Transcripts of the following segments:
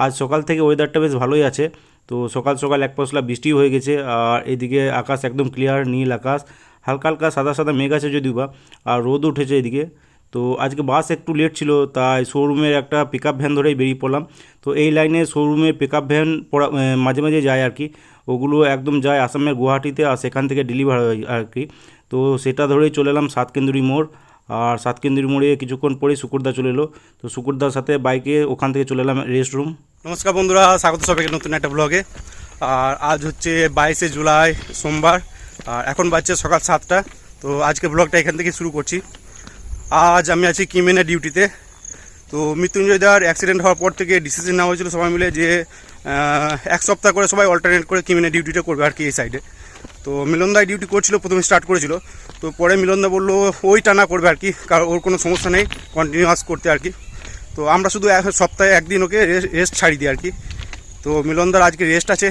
আজ সকাল থেকে ওয়েদারটা বেশ ভালোই আছে। তো সকাল সকাল এক পশলা বৃষ্টি হয়ে গেছে, আর এদিকে আকাশ একদম ক্লিয়ার নীল আকাশ, হালকা হালকা সাদা সাদা মেঘ আছে যদিও বা, আর রোদ উঠেছে এদিকে। তো আজকে বাস একটু লেট ছিল, তাই শোরুমের একটা পিক আপ ভ্যান ধরেই বেরিয়ে পড়লাম। তো এই লাইনে শোরুমে পিক আপ ভ্যান মাঝে মাঝে যায় আর কি। ওগুলো একদম যায় আসামের গুয়াহাটিতে, আর সেখান থেকে ডেলিভার হয় আর কি। তো সেটা ধরেই চলে এলাম সাতকেন্দুরি মোড়। আর সাতকেন্দুরি মোড়ে কিছুক্ষণ পরে শুকুরদা চলে এলো। তো শুকুরদার সাথে বাইকে ওখান থেকে চলে এলাম রেস্ট রুম। নমস্কার বন্ধুরা, স্বাগত সবাইকে নতুন একটা ব্লগে। আর আজ হচ্ছে 22শে জুলাই সোমবার, আর এখন বাজছে সকাল 7টা। তো আজকে ব্লগটা এখান থেকে শুরু করছি। আজ আমি আছি কিমেনে ডিউটিতে। তো মৃত্যুঞ্জয়দার অ্যাক্সিডেন্ট হওয়ার পর থেকে ডিসিশন নেওয়া হয়েছিল সবাই মিলে যে এক সপ্তাহ করে সবাই অল্টারনেট করে কিমেনে ডিউটিটা করবে আর কি এই সাইডে। তো মিলনদাই ডিউটি করছিল, প্রথমে স্টার্ট করেছিল। তো পরে মিলনদা বললো ওই টানা করবে আর কি, কারণ ওর কোনো সমস্যা নেই কন্টিনিউয়াস করতে আর কি। তো আমরা শুধু সপ্তাহে একদিন ওকে রেস্ট ছাড়ি দিই আর কি। তো মিলনদার আজকে রেস্ট আছে,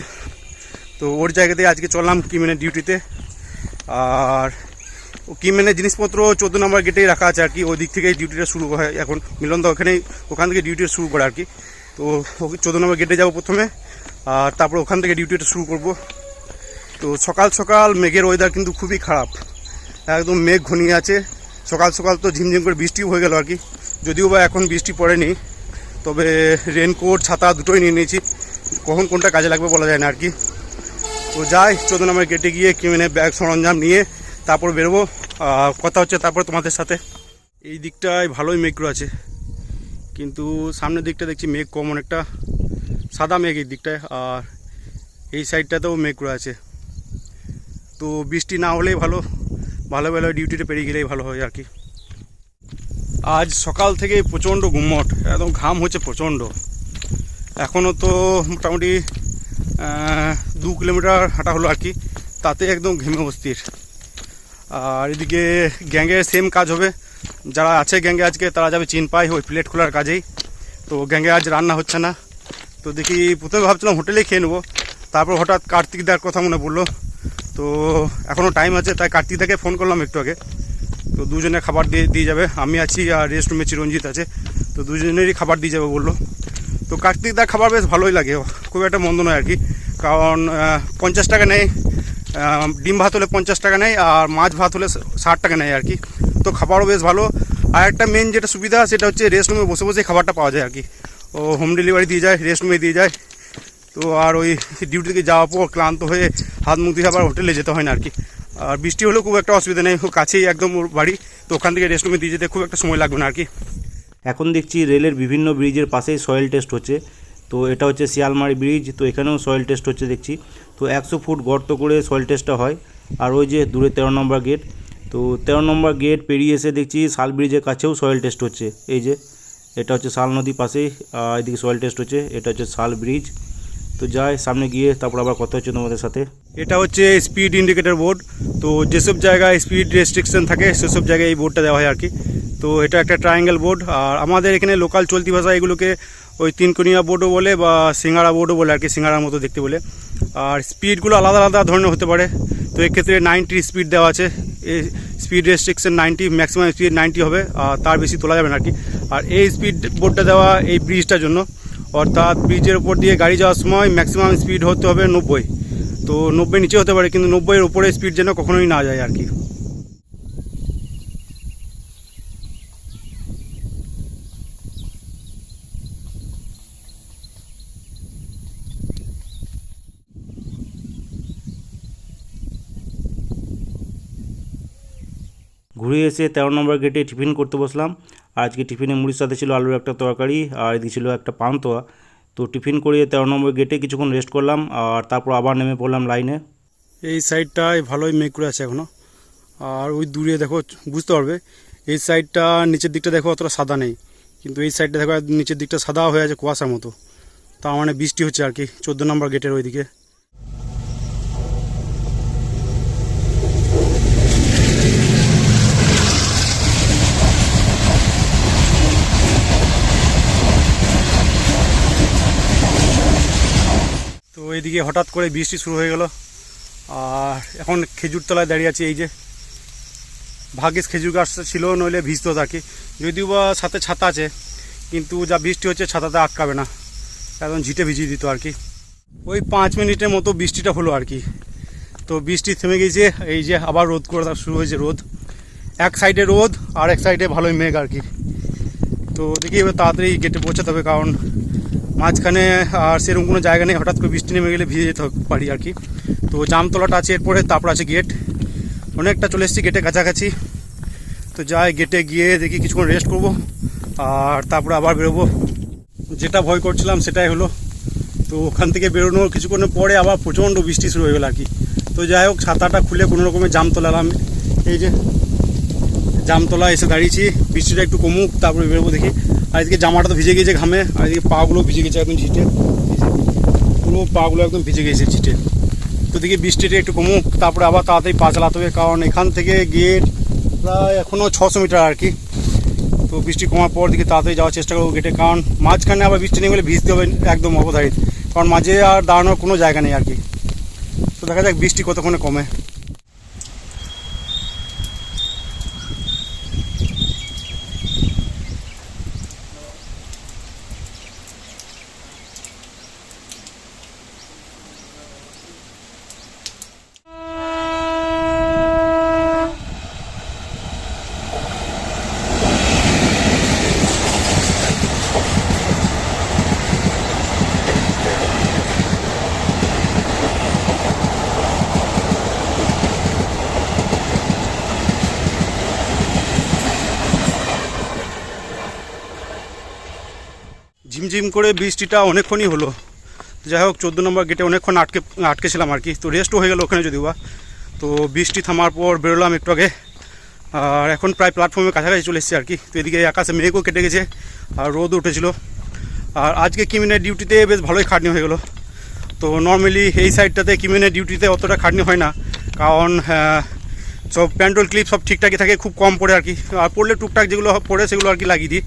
তো ওর জায়গাতে আজকে চললাম কিমেনে ডিউটিতে। আর ও কিমেনের জিনিসপত্র 14 নম্বর গেটেই রাখা আছে আর কি, ওই দিক থেকেই ডিউটিটা শুরু হয় এখন। মিলনদা ওখান থেকে ডিউটিটা শুরু করে আর কি। তো ওকে 14 নম্বর গেটে যাবো প্রথমে, আর তারপর ওখান থেকে ডিউটিটা শুরু করব। তো সকাল সকাল মেঘের ওয়েদার কিন্তু খুবই খারাপ, একদম মেঘ ঘনিয়ে আছে। সকাল সকাল তো ঝিমঝিম করে বৃষ্টিও হয়ে গেল আর কি, যদিও বা এখন বৃষ্টি পড়েনি। তবে রেনকোট ছাতা দুটোই নিয়ে নিয়েছি, কখন কোনটা কাজে লাগবে বলা যায় না আর কি। তো যাই 14 নম্বর গেটে গিয়ে কিমেনে ব্যাগ সরঞ্জাম নিয়ে তারপর বেরোবো। কথা হচ্ছে তারপর তোমাদের সাথে। এই দিকটায় ভালোই মেঘ আছে, কিন্তু সামনের দিকটা দেখছি মেঘ কম, অনেকটা সাদা মেঘ এই দিকটায়। আর এই সাইডটাতেও মেঘ আছে। তো বৃষ্টি না হলেই ভালো, ভালো ভালো ডিউটিতে পেরিয়ে গেলেই ভালো হয় আর কি। আজ সকাল থেকে প্রচণ্ড গুমট, একদম ঘাম হচ্ছে প্রচণ্ড। এখনও তো মোটামুটি 2 কিলোমিটার হাঁটা হলো আর কি, তাতে একদম ঘেমে অস্থির। আর এদিকে গ্যাংয়ে সেম কাজ হবে, যারা আছে গ্যাংয়ে আজকে তারা যাবে চিনপাই ওই প্লেট খোলার কাজেই। তো গ্যাংয়ে আজ রান্না হচ্ছে না। তো দেখি, প্রথমে ভাবছিলাম হোটেলেই খেয়ে নেবো, তারপর হঠাৎ কার্তিকদার কথা মনে পড়লো। তো এখনও টাইম আছে, তাই কার্তিকদাকে ফোন করলাম একটু আগে। তো দুজনে খাবার দিয়ে যাবে, আমি আছি আর রেস্ট রুমে চিরঞ্জিত আছে। তো দুজনেরই খাবার দিয়ে যাবে বললো। তো কার্তিকদার খাবার বেশ ভালোই লাগে, খুব একটা মন্দ নয় আর কি। কারণ 50 টাকা নেয়, ডিম ভাত হলে 50 টাকা নেয়, আর মাছ ভাত হলে 60 টাকা নেয় আর কি। তো খাবারও বেশ ভালো। আর একটা মেন যেটা সুবিধা সেটা হচ্ছে রেস্ট রুমে বসে বসে খাবারটা পাওয়া যায় আর কি। ও হোম ডেলিভারি দিয়ে যায়, রেস্ট রুমে দিয়ে যায়। তো আর ওই ডিউটি থেকে যাওয়ার পর ক্লান্ত হয়ে হাত মুখ দিয়ে আবার হোটেলে যেতে হয় না আর কি। আর বৃষ্টি হলেও খুব একটা অসুবিধা নেই, কাছেই একদম ওর বাড়ি। তো ওখান থেকে রেস্ট রুমে দিয়ে যেতে খুব একটা সময় লাগবে না আর কি। এখন দেখছি রেলের বিভিন্ন ব্রিজের পাশেই সয়েল টেস্ট হচ্ছে। তো এটা হচ্ছে শিয়ালমারি ব্রিজ, তো এখানেও সয়েল টেস্ট হচ্ছে দেখছি। তো 100 ফুট গর্ত করে সয়েল টেস্টটা হয়। আর ওই যে দূরে 13 নম্বর গেট, তো 13 নম্বর গেট পেরিয়ে এসে দেখছি শাল ব্রিজের কাছেও সয়েল টেস্ট হচ্ছে। এই যে এটা হচ্ছে শাল নদীর পাশেই, এদিকে সয়েল টেস্ট হচ্ছে। এটা হচ্ছে শাল ব্রিজ। তো যাই সামনে গিয়ে তারপর আবার কথা হচ্ছে তোমাদের সাথে। এটা হচ্ছে স্পিড ইন্ডিকেটর বোর্ড। তো যেসব জায়গায় স্পিড রেস্ট্রিকশন থাকে সেসব জায়গায় এই বোর্ডটা দেওয়া হয় আর কি। তো এটা একটা ট্রায়াঙ্গেল বোর্ড, আর আমাদের এখানে লোকাল চলতি ভাষা এগুলোকে ওই তিনকোণিয়া বোর্ডও বলে বা সিঙ্গারা বোর্ডও বলে আর কি, সিঙ্গারার মতো দেখতে বলে। আর স্পিডগুলো আলাদা আলাদা ধরনের হতে পারে। তো এক্ষেত্রে 90 স্পিড দেওয়া আছে, এই স্পিড রেস্ট্রিকশন 90, ম্যাক্সিমাম স্পিড 90 হবে, আর তার বেশি তোলা যাবে না আর কি। আর এই স্পিড বোর্ডটা দেওয়া এই ব্রিজটার জন্য, অর্থাৎ ব্রিজের উপর দিয়ে গাড়ি যাওয়ার সময় ম্যাক্সিমাম স্পিড হতে হবে 90। তো 90 নিচে হতে পারে, কিন্তু 90-এর উপরে স্পিড যেন কখনোই না যায় আর কি। ঘুরে এসে 13 নম্বর গেটে টিফিন করতে বসলাম। আজকে টিফিনে মুড়ির সাথে ছিল আলুর একটা তরকারি, আর এদিকে ছিল একটা পান্তুয়া। তো টিফিন করে 13 নম্বর গেটে কিছুক্ষণ রেস্ট করলাম, আর তারপর আবার নেমে পড়লাম লাইনে। এই সাইডটায় ভালোই মেঘ করে আছে এখনও। আর ওই দূরে দেখো, বুঝতে পারবে এই সাইডটা নিচের দিকটা দেখো অতটা সাদা নেই, কিন্তু এই সাইডটা দেখো নিচের দিকটা সাদা হয়ে আছে কুয়াশার মতো। তার মানে বৃষ্টি হচ্ছে আর কি 14 নম্বর গেটের ওইদিকে। তো এইদিকে হঠাৎ করে বৃষ্টি শুরু হয়ে গেল। আর এখন খেজুর তলায় দাঁড়িয়ে আছি। এই যে ভাগ্যিস খেজুর গাছ ছিল, নইলে ভিজতো আর কি। যদিও বা সাথে ছাতা আছে, কিন্তু যা বৃষ্টি হচ্ছে ছাতাতে আটকাবে না। একদম ঝিটে ভিজিয়ে দিত আর কি। ওই 5 মিনিটের মতো বৃষ্টিটা হলো আর কি। তো বৃষ্টি থেমে গেছে, এই যে আবার রোদ করে শুরু হয়েছে। রোদ এক সাইডে রোদ আর এক সাইডে ভালোই মেঘ আর কি। তো দেখি এবার তাড়াতাড়ি গেটে পৌঁছাতে হবে, কারণ মাঝখানে আর সেরকম কোনো জায়গা নেই, হঠাৎ করে বৃষ্টি নেমে গেলে ভিজে যেতে পারি আর কি। তো জামতলাটা আছে এরপরে, তারপর আছে গেট। অনেকটা চলে এসেছি গেটে কাছাকাছি। তো যাই গেটে গিয়ে দেখি কিছুক্ষণ রেস্ট করব আর তারপরে আবার বেরোবো। যেটা ভয় করছিলাম সেটাই হলো। তো ওখান থেকে বেরোনোর কিছুক্ষণের পরে আবার প্রচণ্ড বৃষ্টি শুরু হয়ে গেল আর কি। তো যাই হোক ছাতাটা খুলে কোনো রকমের জামতলা এলাম, এই যে জামতলা এসে দাঁড়িয়েছি। বৃষ্টিটা একটু কমুক তারপরে বেরোবো দেখি। আর এদিকে জামাটা তো ভিজে গিয়েছে ঘামে, আর এদিকে পাগুলো ভিজে গেছে একদম ঝিটে, পুরো পাগুলো একদম ভিজে গেছে ঝিটে। তো দেখি বৃষ্টিটা একটু কমুক তারপরে আবার তাড়াতাড়ি পা চালাতে হবে, কারণ এখান থেকে গেট প্রায় এখনও 600 মিটার আর কি। তো বৃষ্টি কমার পর দিকে তাড়াতাড়ি যাওয়ার চেষ্টা করবো গেটে, কারণ মাঝখানে আবার বৃষ্টি নেমে গেলে ভিজতে হবে একদম অবধারিত, কারণ মাঝে আর দাঁড়ানোর কোনো জায়গা নেই আর কি। তো দেখা যাক বৃষ্টি কতক্ষণে কমে। ঝিমঝিম করে বৃষ্টিটা অনেকক্ষণই হলো। যাই হোক 14 নম্বর গেটে অনেকক্ষণ আটকেছিলাম আর কি। তো রেস্টও হয়ে গেল ওখানে যদিও বা। তো বৃষ্টি থামার পর বেরোলাম একটু আগে, আর এখন প্রায় প্ল্যাটফর্মের কাছাকাছি চলে এসেছি আর কি। তো এদিকে আকাশে মেঘও কেটে গেছে আর রোদ উঠেছিল। আর আজকে কিমিনের ডিউটিতে বেশ ভালোই খাটনি হয়ে গেলো। তো নর্মালি এই সাইডটাতে কিমিনের ডিউটিতে অতটা খাটনি হয় না, কারণ সব প্যান্ডেল ক্লিপ সব ঠিকঠাকই থাকে, খুব কম পড়ে আর কি। আর পড়লে টুকটাক যেগুলো পড়ে সেগুলো আর কি লাগিয়ে দিই।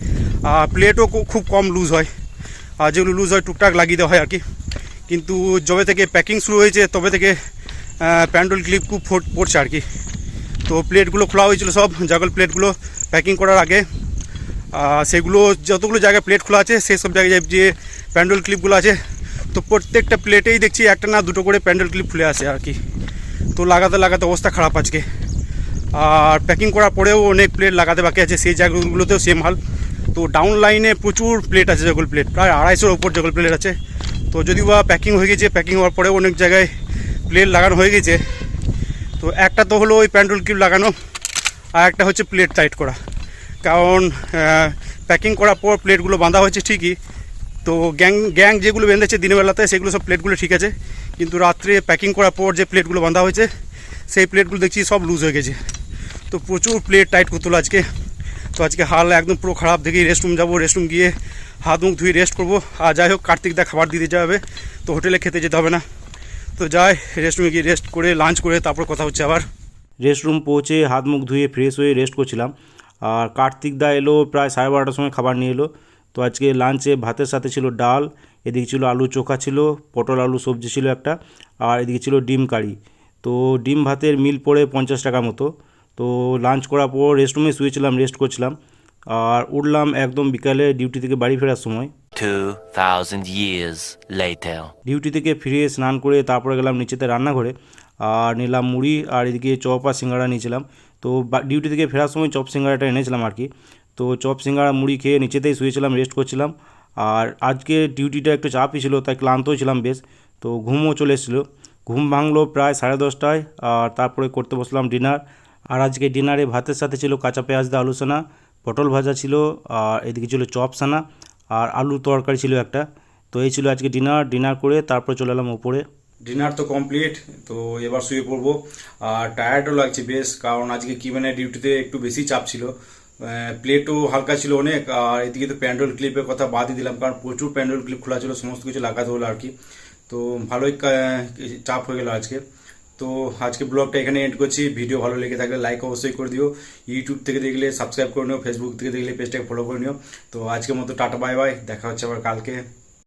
আর প্লেটও খুব কম লুজ হয়, আর যেগুলো লুজ হয় টুকটাক লাগিয়ে দেওয়া হয় আর কি। কিন্তু যবে থেকে প্যাকিং শুরু হয়েছে তবে থেকে প্যান্ডেল ক্লিপ খুব পড়ছে আর কি। তো প্লেটগুলো খোলা হয়েছিল সব জাগল প্লেটগুলো প্যাকিং করার আগে। সেগুলো যতগুলো জায়গায় প্লেট খোলা আছে সেই সব জায়গায় যে প্যান্ডেল ক্লিপগুলো আছে, তো প্রত্যেকটা প্লেটেই দেখছি একটা না দুটো করে প্যান্ডেল ক্লিপ খুলে আসে আর কি। তো লাগাতে লাগাতে অবস্থা খারাপ আজকে। আর প্যাকিং করার পরেও অনেক প্লেট লাগাতে বাকি আছে, সেই জায়গাগুলোতেও সেম হাল। তো ডাউন লাইনে প্রচুর প্লেট আছে, জগল প্লেট প্রায় 250-এর ওপর জগল প্লেট আছে। তো যদিও বা প্যাকিং হয়ে গেছে, প্যাকিং হওয়ার পরেও অনেক জায়গায় প্লেট লাগানো হয়ে গেছে। তো একটা তো হলো ওই প্যান্ডেল ক্লিপ লাগানো, আর একটা হচ্ছে প্লেট টাইট করা। কারণ প্যাকিং করার পর প্লেটগুলো বাঁধা হয়েছে ঠিকই, তো গ্যাং যেগুলো বেঁধেছে দিনের বেলাতে সেগুলো সব প্লেটগুলো ঠিক আছে, কিন্তু রাত্রে প্যাকিং করার পর যে প্লেটগুলো বাঁধা হয়েছে সেই প্লেটগুলো দেখছি সব লুজ হয়ে গেছে। তো প্রচুর প্লেট টাইট করতে হলো আজকে। তো আজকে হাল একদম পুরো খারাপ, দেখি রেস্টরুম যাবো, রেস্টরুম গিয়ে হাত মুখ ধুয়ে রেস্ট করবো। আর যাই হোক কার্তিকদা খাবার দিতে যাবে, তো হোটেলে খেতে যেতে হবে না। তো যাই রেস্টরুমে গিয়ে রেস্ট করে লাঞ্চ করে তারপর কথা হচ্ছে আবার। রেস্টরুম পৌঁছে হাত মুখ ধুয়ে ফ্রেশ হয়ে রেস্ট করছিলাম। আর কার্তিকদা এলো প্রায় 12:30টার সময় খাবার নিয়ে এলো। তো আজকে লাঞ্চে ভাতের সাথে ছিল ডাল, এদিকে ছিল আলু চোখা ছিল, পটল আলু সবজি ছিল একটা, আর এদিকে ছিল ডিম কারি। তো ডিম ভাতের মিল পড়ে 50 টাকা মতো। তো লাঞ্চ করার পর রেস্টরুমে শুয়েছিলাম, রেস্ট করছিলাম। আর উঠলাম একদম বিকালে ডিউটি থেকে বাড়ি ফেরার সময়। 2000 years later. ডিউটি থেকে ফিরে স্নান করে তারপরে গেলাম নিচেতে রান্নাঘরে, আর নিলাম মুড়ি আর এদিকে চপ আর সিঙ্গাড়া নিয়েছিলাম। তো ডিউটি থেকে ফেরার সময় চপ সিঙ্গাড়াটা এনেছিলাম আর কি। তো চপ সিঙ্গাড়া মুড়ি খেয়ে নিচেতেই শুয়েছিলাম, রেস্ট করছিলাম। আর আজকে ডিউটিটা একটু চাপই ছিল, তাই ক্লান্তও ছিলাম বেশ। তো ঘুমও চলে এসেছিলো। ঘুম ভাঙলো প্রায় 10:30টায়। আর তারপরে করতে বসলাম ডিনার। আর আজকে ডিনারে ভাতের সাথে ছিল কাঁচা পেঁয়াজ দিয়ে আলু সানা, পটল ভাজা ছিল, আর এদিকে ছিল চপ সানা, আর আলু তরকারি ছিল একটা। তো এই ছিল আজকে ডিনার করে তারপরে চলে এলাম উপরে। ডিনার তো কমপ্লিট, তো এবার শুয়ে পড়বো। আর টায়ার্ডও লাগছে বেশ, কারণ আজকে কিমেনের ডিউটিতে একটু বেশি চাপ ছিল। প্লেটও হালকা ছিল অনেক, আর এদিকে তো প্যান্ডেল ক্লিপের কথা বাদই দিলাম, কারণ প্রচুর প্যান্ডেল ক্লিপ খোলা ছিল, সমস্ত কিছু লাগাতে হলো আর কি। তো ভালোই চাপ হয়ে গেল আজকে। তো আজকে ব্লগটা এখানে এন্ড করছি। ভিডিও ভালো লেগে থাকলে লাইক অবশ্যই করে দিও। ইউটিউব থেকে দেখলে সাবস্ক্রাইব করে নিও, ফেসবুক থেকে দেখলে পেজটাকে ফলো করে নিও। তো আজকের মতো টাটা বাই বাই, দেখা হচ্ছে আবার কালকে।